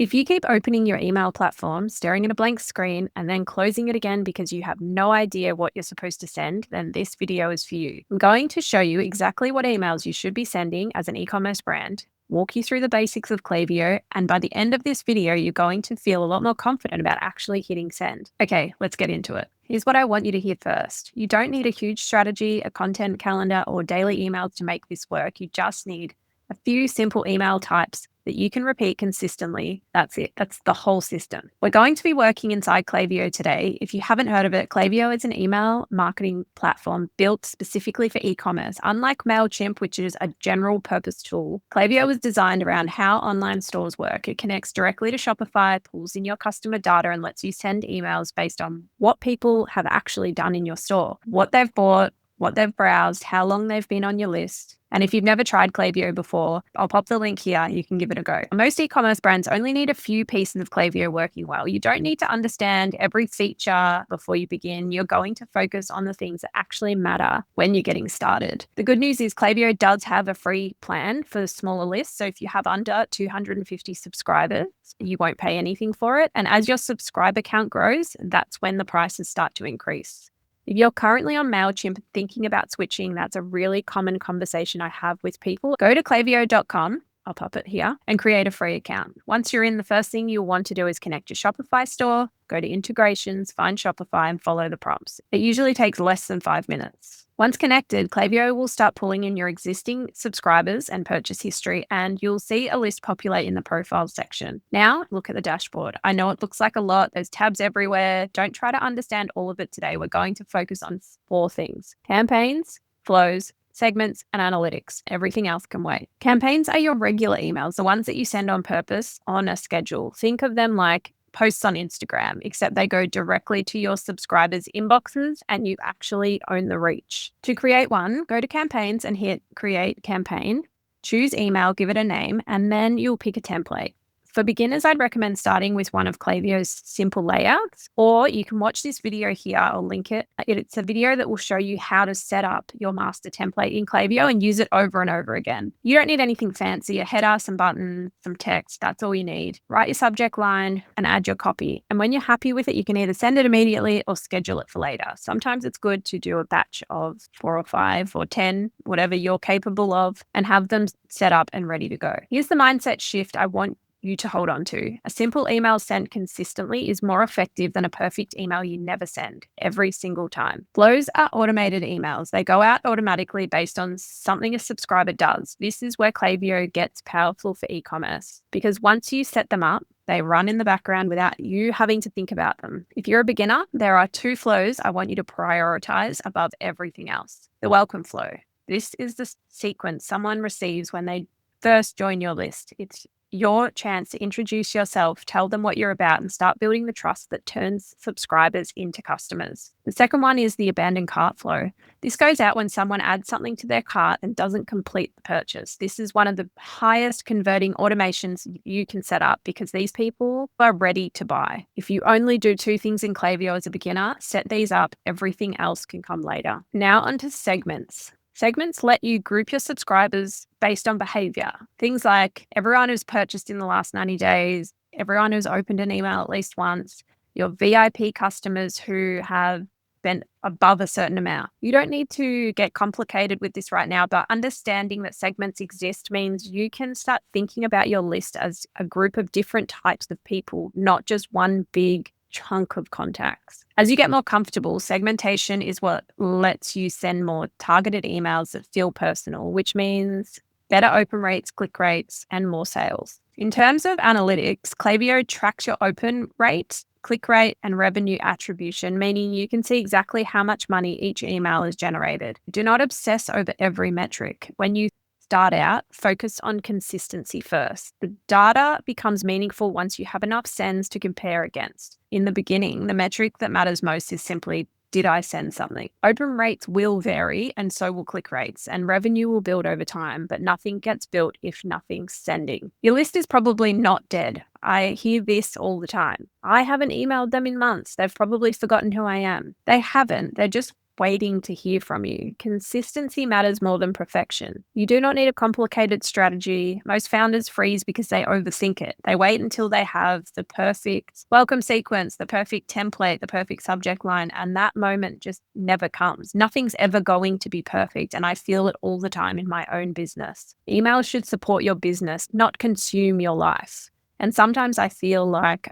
If you keep opening your email platform, staring at a blank screen, and then closing it again because you have no idea what you're supposed to send, then this video is for you. I'm going to show you exactly what emails you should be sending as an e-commerce brand, walk you through the basics of Klaviyo, and by the end of this video, you're going to feel a lot more confident about actually hitting send. Okay, let's get into it. Here's what I want you to hear first. You don't need a huge strategy, a content calendar, or daily emails to make this work. You just need a few simple email types that you can repeat consistently. That's it. That's the whole system. We're going to be working inside Klaviyo today. If you haven't heard of it, Klaviyo is an email marketing platform built specifically for e-commerce. Unlike MailChimp, which is a general purpose tool, Klaviyo was designed around how online stores work. It connects directly to Shopify, pulls in your customer data, and lets you send emails based on what people have actually done in your store, what they've bought, what they've browsed, how long they've been on your list. And if you've never tried Klaviyo before, I'll pop the link here. You can give it a go. Most e-commerce brands only need a few pieces of Klaviyo working well. You don't need to understand every feature before you begin. You're going to focus on the things that actually matter when you're getting started. The good news is Klaviyo does have a free plan for smaller lists. So if you have under 250 subscribers, you won't pay anything for it. And as your subscriber count grows, that's when the prices start to increase. If you're currently on MailChimp thinking about switching, that's a really common conversation I have with people. Go to klaviyo.com, I'll pop it here, and create a free account. Once you're in, the first thing you'll want to do is connect your Shopify store, go to integrations, find Shopify, and follow the prompts. It usually takes less than 5 minutes. Once connected, Klaviyo will start pulling in your existing subscribers and purchase history, and you'll see a list populate in the profile section. Now, look at the dashboard. I know it looks like a lot. There's tabs everywhere. Don't try to understand all of it today. We're going to focus on 4 things: campaigns, flows, segments, and analytics. Everything else can wait. Campaigns are your regular emails, the ones that you send on purpose on a schedule. Think of them like posts on Instagram, except they go directly to your subscribers' inboxes and you actually own the reach. To create one, go to campaigns and hit create campaign, choose email, give it a name, and then you'll pick a template. For beginners, I'd recommend starting with one of Klaviyo's simple layouts, or you can watch this video here. I'll link it. It's a video that will show you how to set up your master template in Klaviyo and use it over and over again. You don't need anything fancy, a header, some buttons, some text. That's all you need. Write your subject line and add your copy. And when you're happy with it, you can either send it immediately or schedule it for later. Sometimes it's good to do a batch of 4 or 5 or 10, whatever you're capable of, and have them set up and ready to go. Here's the mindset shift I want you to hold on to. A simple email sent consistently is more effective than a perfect email you never send every single time. Flows are automated emails. They go out automatically based on something a subscriber does. This is where Klaviyo gets powerful for e-commerce, because once you set them up, they run in the background without you having to think about them. If you're a beginner, there are 2 flows I want you to prioritize above everything else. The welcome flow. This is the sequence someone receives when they first join your list. It's your chance to introduce yourself, tell them what you're about, and start building the trust that turns subscribers into customers. The second one is the abandoned cart flow. This goes out when someone adds something to their cart and doesn't complete the purchase. This is one of the highest converting automations you can set up because these people are ready to buy. If you only do 2 things in Klaviyo as a beginner, set these up. Everything else can come later. Now onto segments. Segments let you group your subscribers based on behavior. Things like everyone who's purchased in the last 90 days, everyone who's opened an email at least once, your VIP customers who have spent above a certain amount. You don't need to get complicated with this right now, but understanding that segments exist means you can start thinking about your list as a group of different types of people, not just one big chunk of contacts. As you get more comfortable, segmentation is what lets you send more targeted emails that feel personal, which means better open rates, click rates, and more sales. In terms of analytics, Klaviyo tracks your open rate, click rate, and revenue attribution, meaning you can see exactly how much money each email has generated. Do not obsess over every metric. When you start out, focus on consistency first. The data becomes meaningful once you have enough sends to compare against. In the beginning, the metric that matters most is simply, did I send something? Open rates will vary, and so will click rates, and revenue will build over time, but nothing gets built if nothing's sending. Your list is probably not dead. I hear this all the time. I haven't emailed them in months. They've probably forgotten who I am. They haven't. They're just waiting to hear from you. Consistency matters more than perfection. You do not need a complicated strategy. Most founders freeze because they overthink it. They wait until they have the perfect welcome sequence, the perfect template, the perfect subject line, and that moment just never comes. Nothing's ever going to be perfect, and I feel it all the time in my own business. Emails should support your business, not consume your life. And sometimes I feel like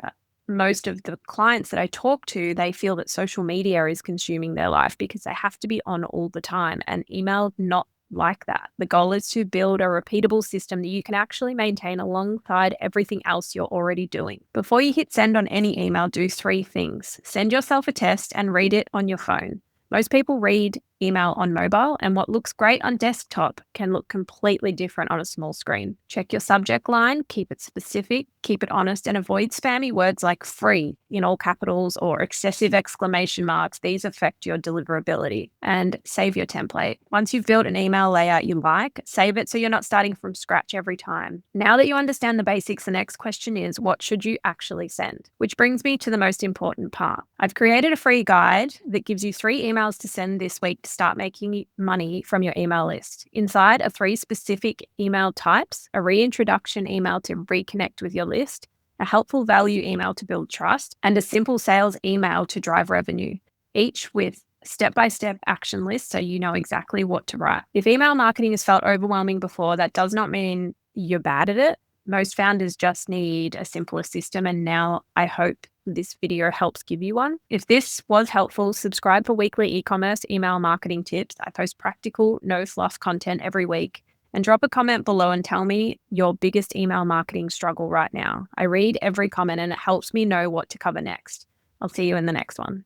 most of the clients that I talk to, they feel that social media is consuming their life because they have to be on all the time, and email not like that. The goal is to build a repeatable system that you can actually maintain alongside everything else you're already doing. Before you hit send on any email, do 3 things. Send yourself a test and read it on your phone. Most people read email on mobile, and what looks great on desktop can look completely different on a small screen. Check your subject line, keep it specific, keep it honest, and avoid spammy words like free in all capitals or excessive exclamation marks. These affect your deliverability. And save your template. Once you've built an email layout you like, save it so you're not starting from scratch every time. Now that you understand the basics, the next question is, what should you actually send? Which brings me to the most important part. I've created a free guide that gives you 3 emails to send this week to start making money from your email list. Inside are 3 specific email types: a reintroduction email to reconnect with your list, a helpful value email to build trust, and a simple sales email to drive revenue, each with step-by-step action lists so you know exactly what to write. If email marketing has felt overwhelming before, that does not mean you're bad at it. Most founders just need a simpler system, and now I hope this video helps give you one. If this was helpful, subscribe for weekly e-commerce email marketing tips. I post practical, no fluff content every week. And drop a comment below and tell me your biggest email marketing struggle right now. I read every comment and it helps me know what to cover next. I'll see you in the next one.